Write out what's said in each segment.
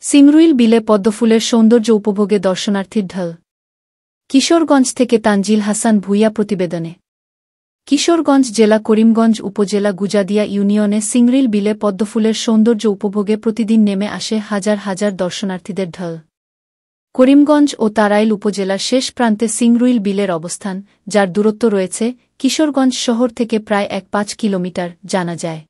সিংরুইল বিলে পদ্মফুলের সৌন্দর্য উপভোগে দর্শনার্থীর ঢল। কিশোরগঞ্জ থেকে তানজিল হাসান ভূঁইয়া প্রতিবেদনে। কিশোরগঞ্জ জেলা করিমগঞ্জ উপজেলা গুজাদিয়া ইউনিয়নে সিংরুইল বিলে পদ্মফুলের সৌন্দর্য উপভোগে প্রতিদিন নেমে আসে হাজার হাজার দর্শনার্থীদের ঢল। করিমগঞ্জ ও তারাইল উপজেলার শেষ প্রান্তে সিংরুইল বিলের অবস্থান, যার দূরত্ব রয়েছে কিশোরগঞ্জ শহর থেকে প্রায় ১.৫ কিলোমিটার জানা যায়।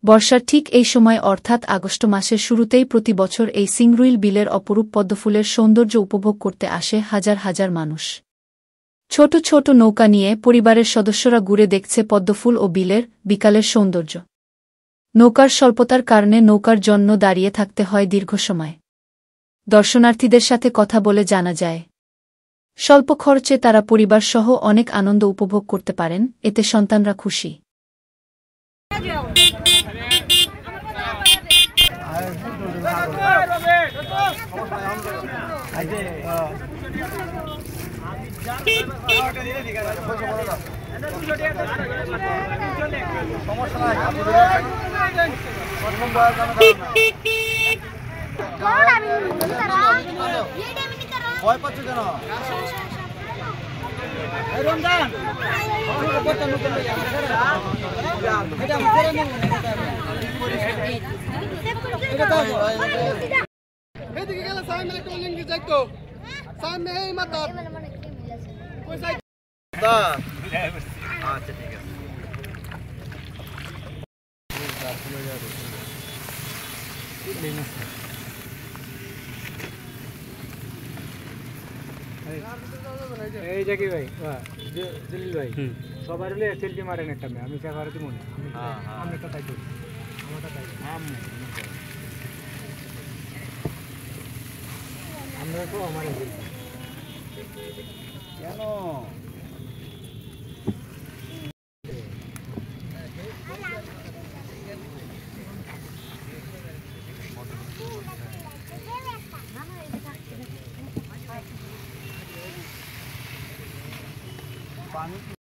বর্ষার ঠিক এই সময় অর্থাৎ আগস্ট মাসের শুরুতেই প্রতি বছর এই সিংরুইল বিলের অপরূপ পদ্মফুলের সৌন্দর্য উপভোগ করতে আসে হাজার হাজার মানুষ। ছোট ছোট নৌকা নিয়ে পরিবারের সদস্যরা ঘুরে দেখছে পদ্মফুল ও বিলের বিকালের সৌন্দর্য। নৌকার স্বল্পতার কারণে নৌকার জন্য দাঁড়িয়ে থাকতে হয় দীর্ঘ সময়। দর্শনার্থীদের সাথে কথা বলে জানা যায়, স্বল্প খরচে তারা পরিবারসহ অনেক আনন্দ উপভোগ করতে পারেন, এতে সন্তানরা খুশি। এই জাকি ভাই জলিল ভাই সবার হলে সেলফি মারেন একটা আমি সেভারতে মনে আমি একটা তাই করি আমারটা তাই আমরা তো আমার কেন पानी